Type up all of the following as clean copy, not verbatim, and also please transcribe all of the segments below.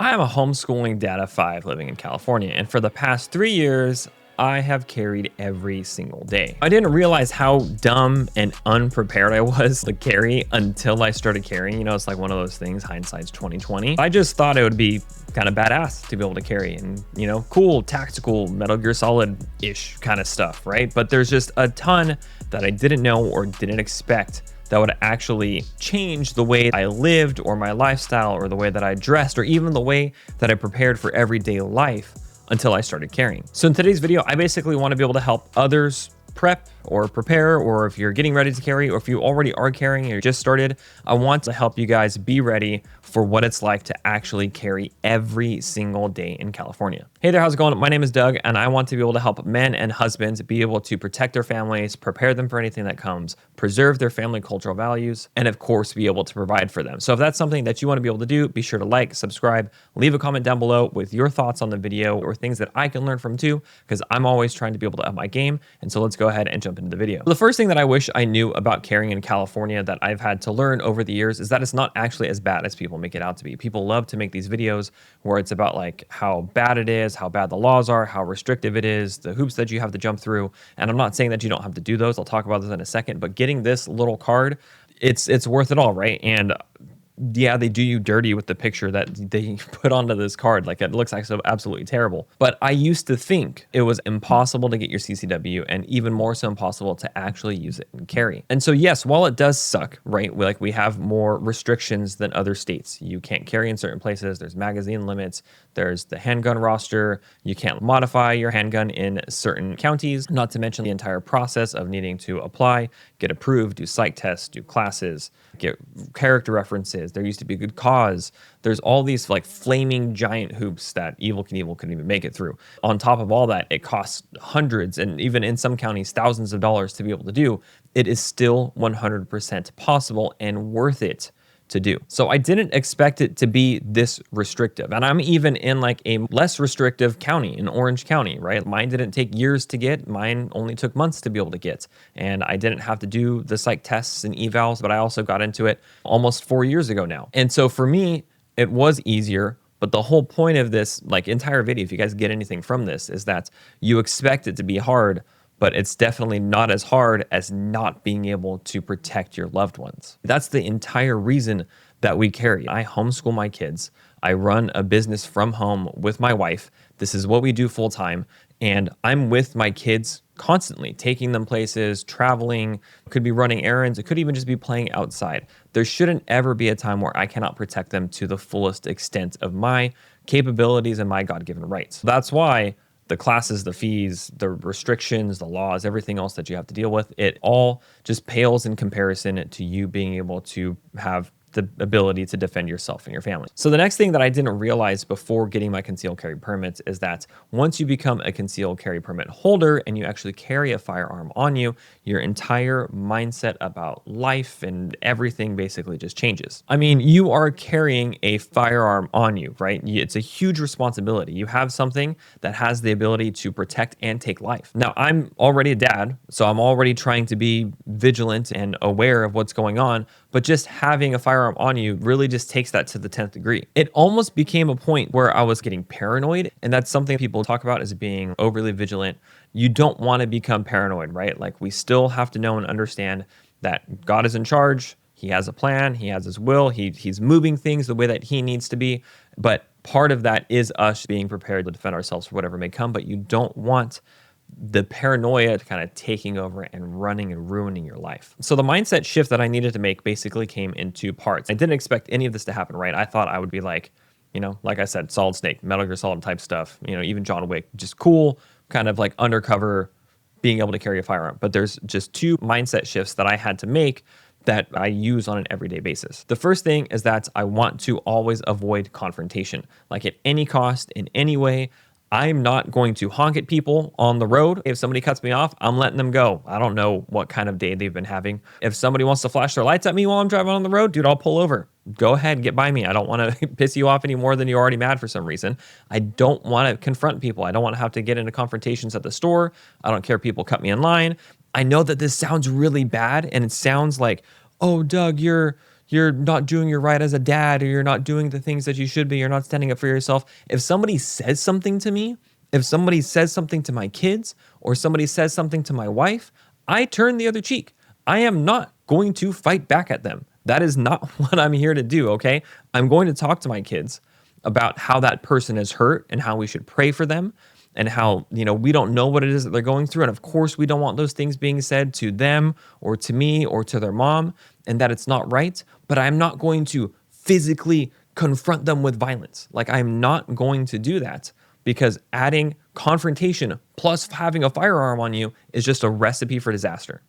I am a homeschooling dad of 5 living in California, and for the past 3 years, I have carried every single day. I didn't realize how dumb and unprepared I was to carry until I started carrying. You know, it's like one of those things, hindsight's 2020. I just thought it would be kind of badass to be able to carry and, you know, cool, tactical, Metal Gear Solid-ish kind of stuff, right? But there's just a ton that I didn't know or didn't expect that would actually change the way I lived or my lifestyle or the way that I dressed or even the way that I prepared for everyday life until I started carrying. So in today's video, I basically want to be able to help others prep or prepare, or if you're getting ready to carry, or if you already are carrying or you just started, I want to help you guys be ready for what it's like to actually carry every single day in California. Hey there, how's it going? My name is Doug, and I want to be able to help men and husbands be able to protect their families, prepare them for anything that comes, preserve their family cultural values, and of course, be able to provide for them. So if that's something that you want to be able to do, be sure to like, subscribe, leave a comment down below with your thoughts on the video or things that I can learn from too, because I'm always trying to be able to up my game. And so let's go ahead and jump into the video. The first thing that I wish I knew about carrying in California that I've had to learn over the years is that it's not actually as bad as people make it out to be. People love to make these videos where it's about like how bad it is, how bad the laws are, how restrictive it is, the hoops that you have to jump through. And I'm not saying that you don't have to do those. I'll talk about this in a second, but getting this little card, it's worth it all, right? And yeah, they do you dirty with the picture that they put onto this card. Like, it looks like so absolutely terrible. But I used to think it was impossible to get your CCW and even more so impossible to actually use it and carry. And so yes, while it does suck, right? We have more restrictions than other states. You can't carry in certain places. There's magazine limits. There's the handgun roster. You can't modify your handgun in certain counties, not to mention the entire process of needing to apply, get approved, do psych tests, do classes, get character references. There used to be a good cause. There's all these like flaming giant hoops that Evil Knievel couldn't even make it through. On top of all that, it costs hundreds and even in some counties, thousands of dollars to be able to do. It is still 100% possible and worth it to do. So I didn't expect it to be this restrictive. And I'm even in like a less restrictive county in Orange County, right? Mine didn't take years to get. Mine only took months to be able to get. And I didn't have to do the psych tests and evals, but I also got into it almost 4 years ago now. And so for me, it was easier. But the whole point of this like entire video, if you guys get anything from this, is that you expect it to be hard, but it's definitely not as hard as not being able to protect your loved ones. That's the entire reason that we carry. I homeschool my kids. I run a business from home with my wife. This is what we do full time. And I'm with my kids constantly, taking them places, traveling, could be running errands. It could even just be playing outside. There shouldn't ever be a time where I cannot protect them to the fullest extent of my capabilities and my God-given rights. That's why the classes, the fees, the restrictions, the laws, everything else that you have to deal with, it all just pales in comparison to you being able to have the ability to defend yourself and your family. So the next thing that I didn't realize before getting my concealed carry permits is that once you become a concealed carry permit holder and you actually carry a firearm on you, your entire mindset about life and everything basically just changes. I mean, you are carrying a firearm on you, right? It's a huge responsibility. You have something that has the ability to protect and take life. Now, I'm already a dad, so I'm already trying to be vigilant and aware of what's going on, but just having a firearm on you really just takes that to the 10th degree. It almost became a point where I was getting paranoid, and that's something people talk about as being overly vigilant. You don't want to become paranoid, right? Like, we still have to know and understand that God is in charge. He has a plan. He has his will. He's moving things the way that he needs to be. But part of that is us being prepared to defend ourselves for whatever may come, but you don't want the paranoia kind of taking over and running and ruining your life. So the mindset shift that I needed to make basically came in 2 parts. I didn't expect any of this to happen, right? I thought I would be like, you know, like I said, Solid Snake, Metal Gear Solid type stuff, you know, even John Wick, just cool, kind of like undercover, being able to carry a firearm. But there's just 2 mindset shifts that I had to make that I use on an everyday basis. The first thing is that I want to always avoid confrontation. Like, at any cost, in any way, I'm not going to honk at people on the road. If somebody cuts me off, I'm letting them go. I don't know what kind of day they've been having. If somebody wants to flash their lights at me while I'm driving on the road, dude, I'll pull over. Go ahead, get by me. I don't want to piss you off any more than you're already mad for some reason. I don't want to confront people. I don't want to have to get into confrontations at the store. I don't care if people cut me in line. I know that this sounds really bad, and it sounds like, oh, Doug, you're you're not doing your right as a dad, or you're not doing the things that you should be, you're not standing up for yourself. If somebody says something to me, if somebody says something to my kids, or somebody says something to my wife, I turn the other cheek. I am not going to fight back at them. That is not what I'm here to do, okay? I'm going to talk to my kids about how that person is hurt and how we should pray for them, and how, we don't know what it is that they're going through. And of course, we don't want those things being said to them or to me or to their mom, and that it's not right. But I'm not going to physically confront them with violence. Like, I'm not going to do that, because adding confrontation plus having a firearm on you is just a recipe for disaster.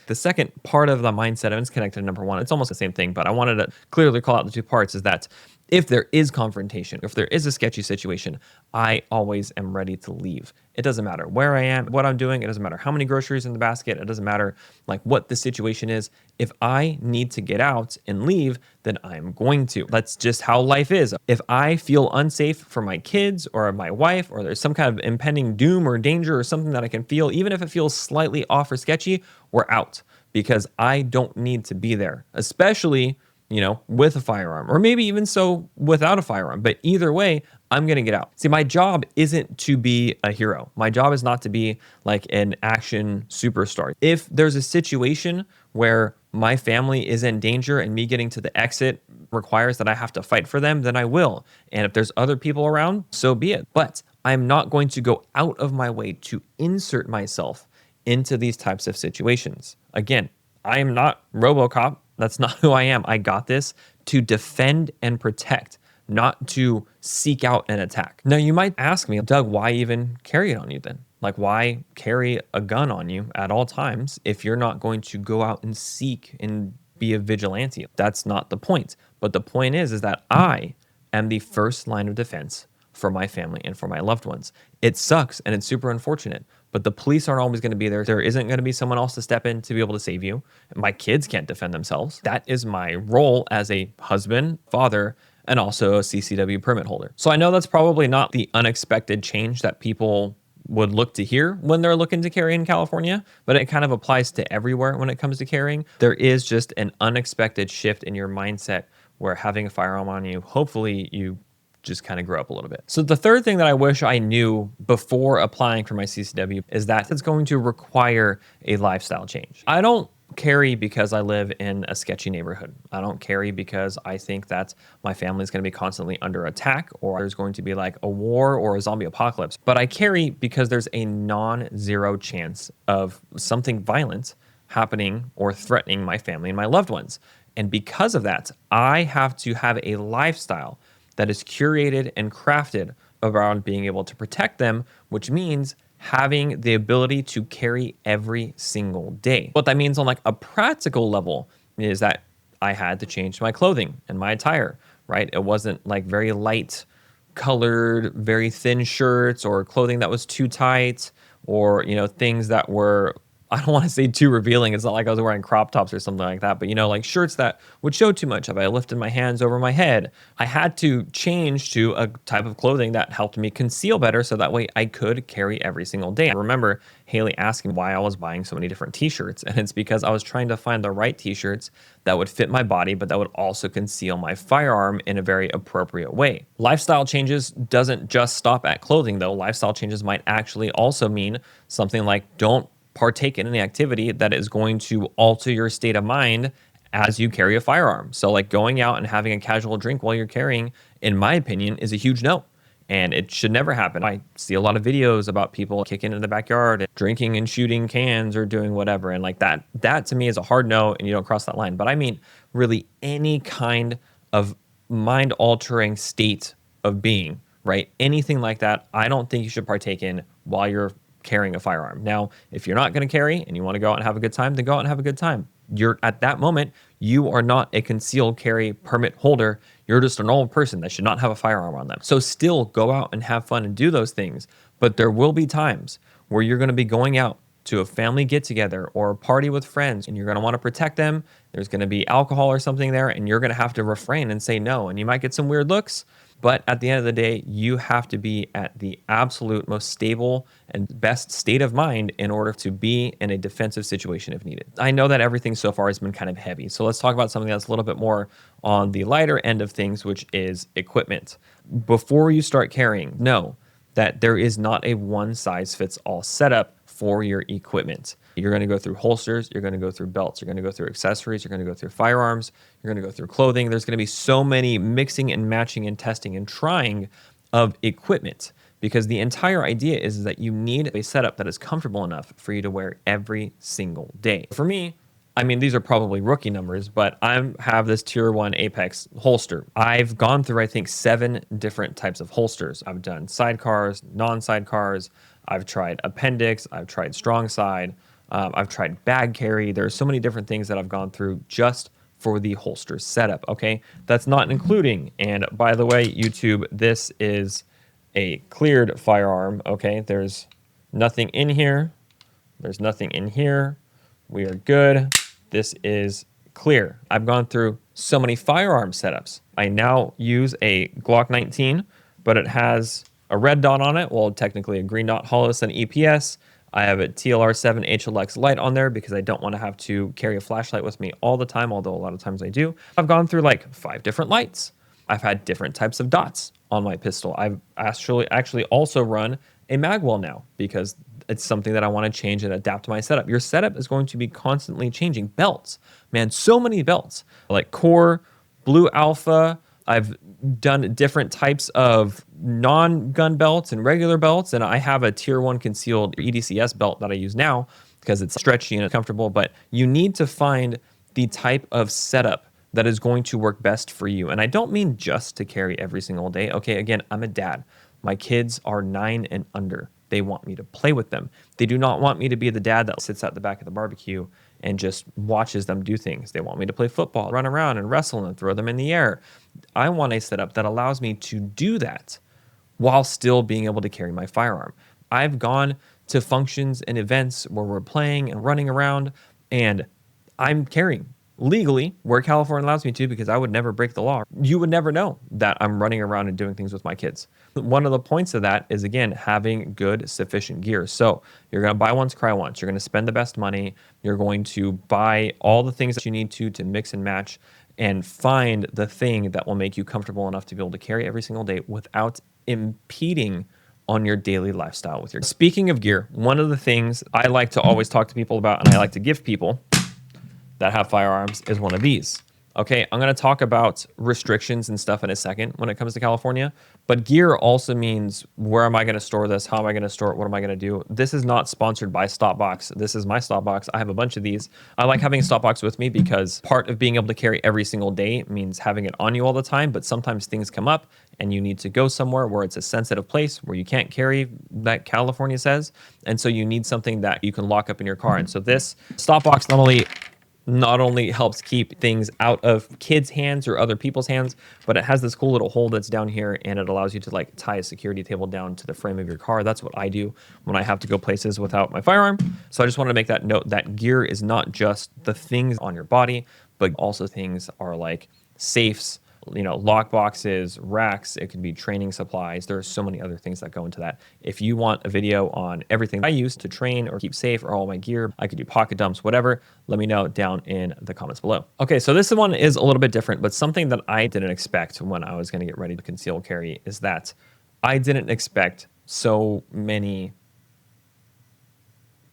The second part of the mindset, and it's connected to number one, it's almost the same thing, but I wanted to clearly call out the two parts, is that if there is confrontation, if there is a sketchy situation, I always am ready to leave. It doesn't matter where I am, what I'm doing. It doesn't matter how many groceries in the basket. It doesn't matter like what the situation is. If I need to get out and leave, then I'm going to. That's just how life is. If I feel unsafe for my kids or my wife, or there's some kind of impending doom or danger or something that I can feel, even if it feels slightly off or sketchy, we're out, because I don't need to be there, especially with a firearm, or maybe even so without a firearm. But either way, I'm going to get out. See, my job isn't to be a hero. My job is not to be like an action superstar. If there's a situation where my family is in danger and me getting to the exit requires that I have to fight for them, then I will. And if there's other people around, so be it. But I'm not going to go out of my way to insert myself into these types of situations. Again, I am not RoboCop. That's not who I am. I got this to defend and protect, not to seek out an attack. Now, you might ask me, Doug, why even carry it on you then? Like, why carry a gun on you at all times if you're not going to go out and seek and be a vigilante? That's not the point. But the point is that I am the first line of defense for my family and for my loved ones. It sucks and it's super unfortunate, but the police aren't always going to be there. There isn't going to be someone else to step in to be able to save you. My kids can't defend themselves. That is my role as a husband, father, and also a CCW permit holder. So I know that's probably not the unexpected change that people would look to hear when they're looking to carry in California, but it kind of applies to everywhere when it comes to carrying. There is just an unexpected shift in your mindset where having a firearm on you, hopefully you just kind of grow up a little bit. So the third thing that I wish I knew before applying for my CCW is that it's going to require a lifestyle change. I don't carry because I live in a sketchy neighborhood. I don't carry because I think that my family is going to be constantly under attack, or there's going to be like a war or a zombie apocalypse. But I carry because there's a non-zero chance of something violent happening or threatening my family and my loved ones. And because of that, I have to have a lifestyle that is curated and crafted around being able to protect them, which means having the ability to carry every single day. What that means on like a practical level is that I had to change my clothing and my attire, right? It wasn't like very light colored, very thin shirts or clothing that was too tight, or, things that were, I don't want to say too revealing. It's not like I was wearing crop tops or something like that, but like shirts that would show too much. If I lifted my hands over my head, I had to change to a type of clothing that helped me conceal better, so that way I could carry every single day. I remember Haley asking why I was buying so many different t-shirts, and it's because I was trying to find the right t-shirts that would fit my body, but that would also conceal my firearm in a very appropriate way. Lifestyle changes doesn't just stop at clothing though. Lifestyle changes might actually also mean something like don't partake in any activity that is going to alter your state of mind as you carry a firearm. So like going out and having a casual drink while you're carrying, in my opinion, is a huge no. And it should never happen. I see a lot of videos about people kicking in the backyard and drinking and shooting cans or doing whatever. And like that to me is a hard no, and you don't cross that line. But I mean, really any kind of mind altering state of being, right? Anything like that, I don't think you should partake in while you're carrying a firearm. Now, if you're not going to carry and you want to go out and have a good time, then go out and have a good time. You're at that moment, you are not a concealed carry permit holder. You're just a normal person that should not have a firearm on them. So still go out and have fun and do those things. But there will be times where you're going to be going out to a family get together or a party with friends, and you're going to want to protect them. There's going to be alcohol or something there, and you're going to have to refrain and say no. And you might get some weird looks. But at the end of the day, you have to be at the absolute most stable and best state of mind in order to be in a defensive situation if needed. I know that everything so far has been kind of heavy. So let's talk about something that's a little bit more on the lighter end of things, which is equipment. Before you start carrying, know that there is not a one size fits all setup for your equipment. You're going to go through holsters, you're going to go through belts, you're going to go through accessories, you're going to go through firearms, you're going to go through clothing. There's going to be so many mixing and matching and testing and trying of equipment, because the entire idea is that you need a setup that is comfortable enough for you to wear every single day. For me, I mean, these are probably rookie numbers, but I have this tier 1 Apex holster. I've gone through, I think, 7 different types of holsters. I've done sidecars, non-sidecars. I've tried appendix. I've tried strong side. I've tried bag carry. There's so many different things that I've gone through just for the holster setup, okay? That's not including, and by the way, YouTube, this is a cleared firearm, okay? There's nothing in here. There's nothing in here. We are good. This is clear. I've gone through so many firearm setups. I now use a Glock 19, but it has a red dot on it. Well, technically a green dot, hollows and EPS. I have a TLR7 HLX light on there because I don't want to have to carry a flashlight with me all the time, although a lot of times I do. I've gone through like 5 different lights. I've had different types of dots on my pistol. I've actually also run a magwell now because it's something that I want to change and adapt to my setup. Your setup is going to be constantly changing. Belts, man, so many belts, like Core, Blue Alpha. I've done different types of non-gun belts and regular belts, and I have a tier 1 concealed EDCS belt that I use now because it's stretchy and comfortable, but you need to find the type of setup that is going to work best for you. And I don't mean just to carry every single day. Okay, again, I'm a dad. My kids are 9 and under. They want me to play with them. They do not want me to be the dad that sits at the back of the barbecue and just watches them do things. They want me to play football, run around and wrestle and throw them in the air. I want a setup that allows me to do that while still being able to carry my firearm. I've gone to functions and events where we're playing and running around and I'm carrying legally where California allows me to, because I would never break the law. You would never know that I'm running around and doing things with my kids. One of the points of that is, again, having good, sufficient gear. So you're going to buy once, cry once. You're going to spend the best money. You're going to buy all the things that you need to mix and match and find the thing that will make you comfortable enough to be able to carry every single day without impeding on your daily lifestyle with your. Speaking of gear, one of the things I like to always talk to people about and I like to give people that have firearms is one of these. Okay, I'm going to talk about restrictions and stuff in a second when it comes to California, but gear also means where am I going to store this? How am I going to store it? What am I going to do? This is not sponsored by Stopbox. This is my Stopbox. I have a bunch of these. I like having a Stopbox with me because part of being able to carry every single day means having it on you all the time, but sometimes things come up and you need to go somewhere where it's a sensitive place where you can't carry, that California says, and so you need something that you can lock up in your car. And so this Stopbox not only helps keep things out of kids' hands or other people's hands, but it has this cool little hole that's down here and it allows you to like tie a security table down to the frame of your car. That's what I do when I have to go places without my firearm. So I just wanted to make that note that gear is not just the things on your body, but also things are like safes, lock boxes, racks. It could be training supplies. There are so many other things that go into that. If you want a video on everything I use to train or keep safe or all my gear, I could do pocket dumps, whatever, let me know down in the comments below. Okay, so this one is a little bit different, but something that I didn't expect when I was going to get ready to conceal carry is that I didn't expect so many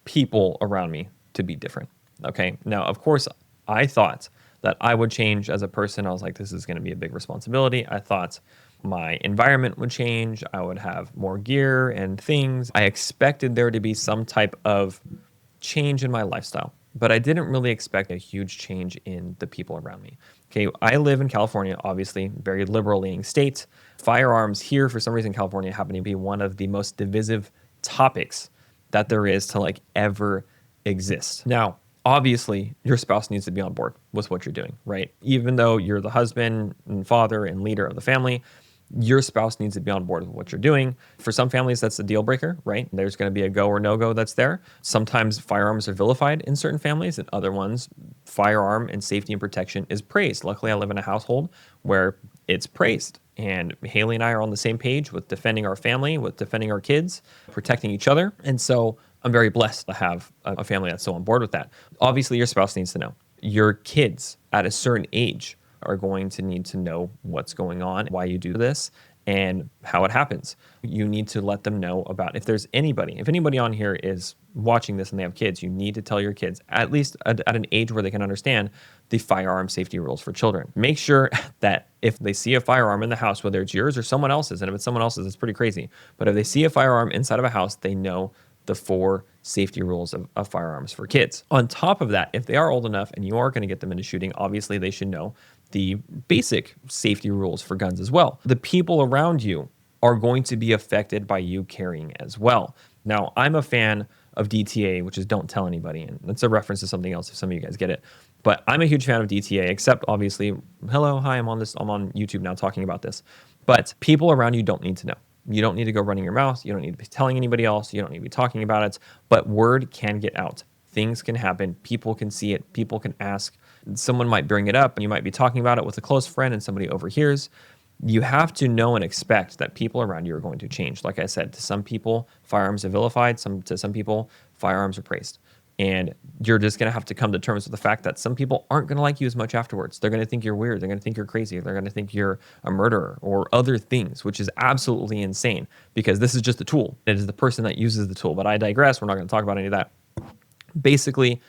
people around me to be different. Okay, now, of course, I thought that I would change as a person. I was like, this is going to be a big responsibility. I thought my environment would change. I would have more gear and things. I expected there to be some type of change in my lifestyle, but I didn't really expect a huge change in the people around me. Okay, I live in California, obviously, very liberal-leaning state. Firearms here, for some reason, California happen to be one of the most divisive topics that there is to like ever exist. Now, obviously, your spouse needs to be on board with what you're doing, right? Even though you're the husband and father and leader of the family, your spouse needs to be on board with what you're doing. For some families, that's a deal breaker, right? There's going to be a go or no go that's there. Sometimes firearms are vilified in certain families, and other ones, firearm and safety and protection is praised. Luckily, I live in a household where it's praised. And Haley and I are on the same page with defending our family, with defending our kids, protecting each other. And so I'm very blessed to have a family that's so on board with that. Obviously, your spouse needs to know. Your kids at a certain age are going to need to know what's going on, why you do this, and how it happens. You need to let them know about if anybody on here is watching this and they have kids, you need to tell your kids, at least at an age where they can understand the firearm safety rules for children. Make sure that if they see a firearm in the house, whether it's yours or someone else's, and if it's someone else's, it's pretty crazy. But if they see a firearm inside of a house, they know the 4 safety rules of firearms for kids. On top of that, if they are old enough and you are going to get them into shooting, obviously they should know the basic safety rules for guns as well. The people around you are going to be affected by you carrying as well. Now, I'm a fan of DTA, which is don't tell anybody, and that's a reference to something else if some of you guys get it. But I'm a huge fan of DTA, except obviously, hello, hi, I'm on YouTube now talking about this. But people around you don't need to know. You don't need to go running your mouth. You don't need to be telling anybody else. You don't need to be talking about it. But word can get out. Things can happen. People can see it. People can ask. Someone might bring it up, and you might be talking about it with a close friend, and somebody overhears. You have to know and expect that people around you are going to change. Like I said, to some people, firearms are vilified. To some people, firearms are praised. And you're just going to have to come to terms with the fact that some people aren't going to like you as much afterwards. They're going to think you're weird. They're going to think you're crazy. They're going to think you're a murderer or other things, which is absolutely insane because this is just a tool. It is the person that uses the tool. But I digress. We're not going to talk about any of that. Basically,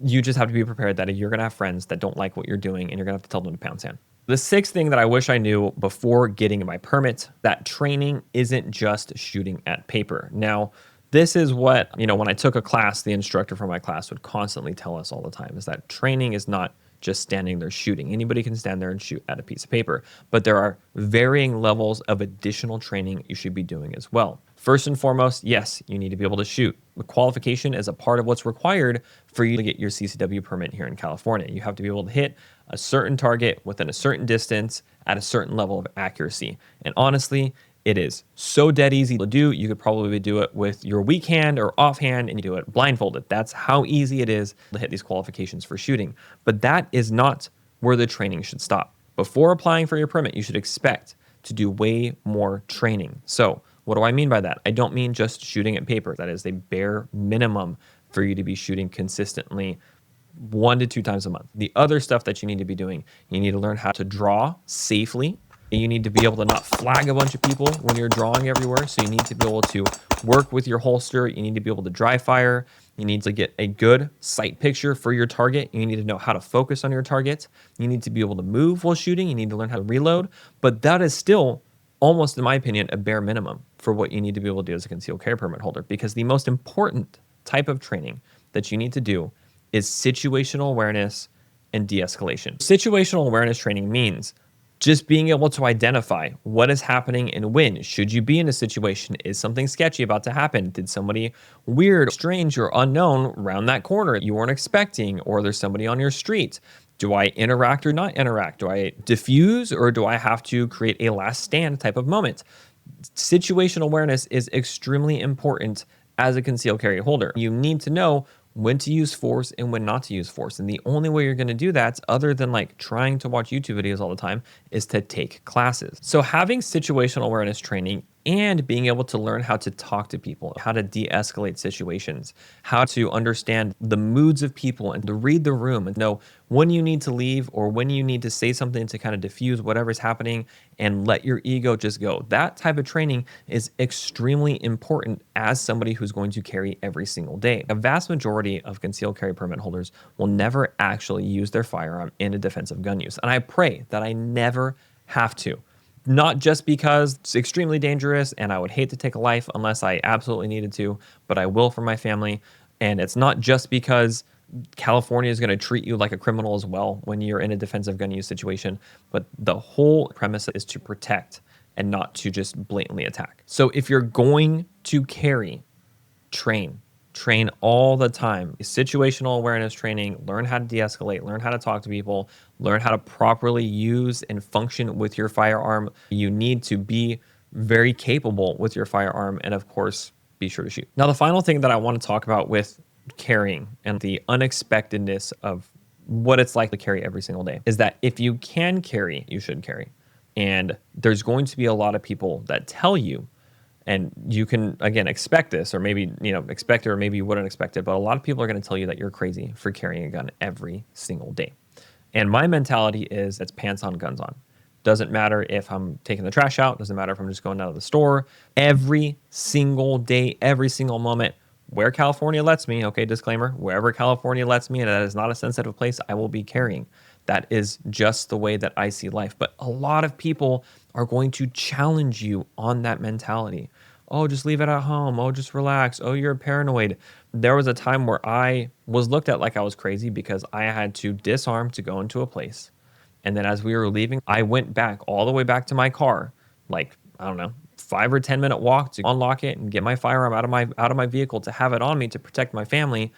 you just have to be prepared that you're going to have friends that don't like what you're doing and you're going to have to tell them to pound sand. The 6th thing that I wish I knew before getting my permit, that training isn't just shooting at paper. Now, this is what, when I took a class, the instructor for my class would constantly tell us all the time is that training is not just standing there shooting. Anybody can stand there and shoot at a piece of paper, but there are varying levels of additional training you should be doing as well. First and foremost, yes, you need to be able to shoot. The qualification is a part of what's required for you to get your CCW permit here in California. You have to be able to hit a certain target within a certain distance at a certain level of accuracy. And honestly, it is so dead easy to do. You could probably do it with your weak hand or offhand and you do it blindfolded. That's how easy it is to hit these qualifications for shooting. But that is not where the training should stop. Before applying for your permit, you should expect to do way more training. So what do I mean by that? I don't mean just shooting at paper. That is the bare minimum for you to be shooting consistently 1 to 2 times a month. The other stuff that you need to be doing, you need to learn how to draw safely. You need to be able to not flag a bunch of people when you're drawing everywhere. So you need to be able to work with your holster. You need to be able to dry fire. You need to get a good sight picture for your target. You need to know how to focus on your target. You need to be able to move while shooting. You need to learn how to reload. But that is still almost, in my opinion, a bare minimum for what you need to be able to do as a concealed carry permit holder. Because the most important type of training that you need to do is situational awareness and de-escalation. Situational awareness training means just being able to identify what is happening and when. Should you be in a situation? Is something sketchy about to happen? Did somebody weird, strange, or unknown round that corner you weren't expecting? Or there's somebody on your street? Do I interact or not interact? Do I diffuse or do I have to create a last stand type of moment? Situational awareness is extremely important as a concealed carry holder. You need to know when to use force and when not to use force. And the only way you're going to do that, other than like trying to watch YouTube videos all the time, is to take classes. So having situational awareness training and being able to learn how to talk to people, how to de-escalate situations, how to understand the moods of people and to read the room and know when you need to leave or when you need to say something to kind of diffuse whatever's happening and let your ego just go. That type of training is extremely important as somebody who's going to carry every single day. A vast majority of concealed carry permit holders will never actually use their firearm in a defensive gun use. And I pray that I never have to. Not just because it's extremely dangerous and I would hate to take a life unless I absolutely needed to, but I will for my family. And it's not just because California is going to treat you like a criminal as well when you're in a defensive gun use situation, but the whole premise is to protect and not to just blatantly attack. So if you're going to carry, train all the time. Situational awareness training, learn how to de-escalate, learn how to talk to people, learn how to properly use and function with your firearm. You need to be very capable with your firearm and of course, be sure to shoot. Now, the final thing that I want to talk about with carrying and the unexpectedness of what it's like to carry every single day is that if you can carry, you should carry. And there's going to be a lot of people that tell you, and you can, again, expect this, or maybe, expect it, or maybe you wouldn't expect it, but a lot of people are going to tell you that you're crazy for carrying a gun every single day. And my mentality is it's pants on, guns on. Doesn't matter if I'm taking the trash out. Doesn't matter if I'm just going out of the store. Every single day, every single moment, where California lets me, okay, disclaimer, wherever California lets me, and that is not a sensitive place, I will be carrying. That is just the way that I see life. But a lot of people are going to challenge you on that mentality. Oh, just leave it at home. Oh, just relax. Oh, you're paranoid. There was a time where I was looked at like I was crazy because I had to disarm to go into a place. And then as we were leaving, I went back all the way back to my car, like, I don't know, 5 or 10 minute walk to unlock it and get my firearm out of my vehicle to have it on me to protect my family.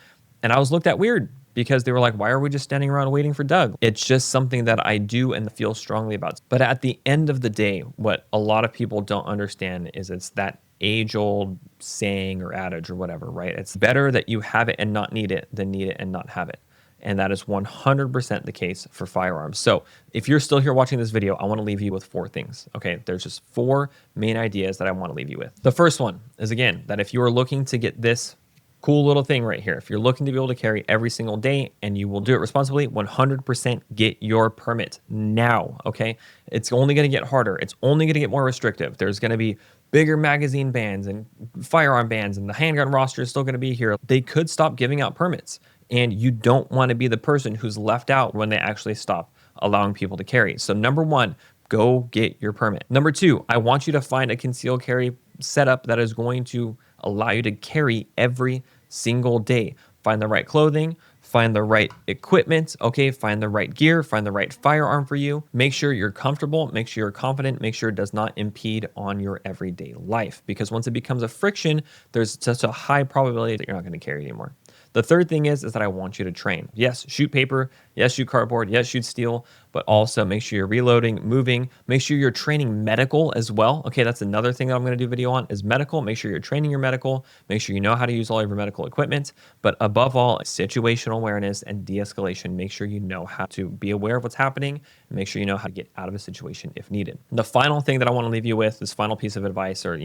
And I was looked at weird because they were like, why are we just standing around waiting for Doug? It's just something that I do and feel strongly about. But at the end of the day, what a lot of people don't understand is it's that age-old saying or adage or whatever, right? It's better that you have it and not need it than need it and not have it. And that is 100% the case for firearms. So if you're still here watching this video, I want to leave you with 4 things. Okay, there's just 4 main ideas that I want to leave you with. The first one is, again, that if you are looking to get this cool little thing right here, if you're looking to be able to carry every single day and you will do it responsibly, 100% get your permit now, okay? It's only going to get harder. It's only going to get more restrictive. There's going to be bigger magazine bans and firearm bans, and the handgun roster is still going to be here. They could stop giving out permits, and you don't want to be the person who's left out when they actually stop allowing people to carry. So number 1, go get your permit. Number 2, I want you to find a concealed carry setup that is going to allow you to carry every single day. Find the right clothing, find the right equipment, okay? Find the right gear, find the right firearm for you. Make sure you're comfortable, make sure you're confident, make sure it does not impede on your everyday life. Because once it becomes a friction, there's such a high probability that you're not going to carry anymore. The third thing is that I want you to train. Yes, shoot paper. Yes, shoot cardboard. Yes, shoot steel. But also make sure you're reloading, moving. Make sure you're training medical as well. Okay, that's another thing that I'm going to do a video on is medical. Make sure you're training your medical. Make sure you know how to use all of your medical equipment. But above all, situational awareness and de-escalation. Make sure you know how to be aware of what's happening and make sure you know how to get out of a situation if needed. The final thing that I want to leave you with, this final piece of advice, or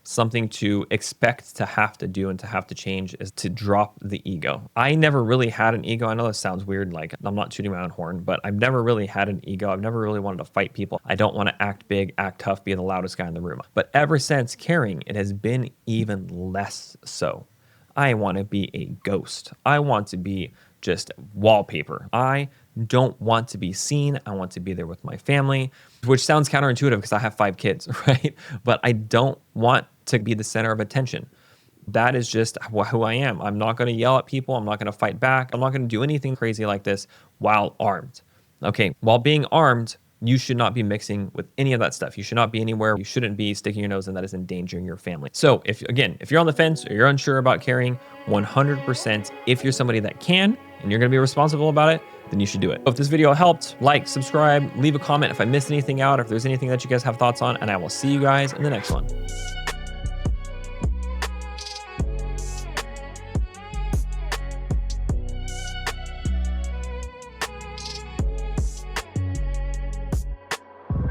something to expect to have to do and to have to change, is to drop the ego. I never really had an ego. I know this sounds weird, like I'm not tooting my own horn, but I've never really had an ego. I've never really wanted to fight people. I don't want to act big, act tough, be the loudest guy in the room. But ever since carrying, it has been even less so. I want to be a ghost. I want to be just wallpaper. I don't want to be seen. I want to be there with my family, which sounds counterintuitive because I have 5 kids, right? But I don't want to be the center of attention. That is just who I am. I'm not going to yell at people. I'm not going to fight back. I'm not going to do anything crazy like this while armed. Okay, while being armed, you should not be mixing with any of that stuff. You should not be anywhere. You shouldn't be sticking your nose in that is endangering your family. So if you're on the fence or you're unsure about carrying, 100%, if you're somebody that can and you're going to be responsible about it, then you should do it. If this video helped, like, subscribe, leave a comment if I missed anything out, if there's anything that you guys have thoughts on, and I will see you guys in the next one.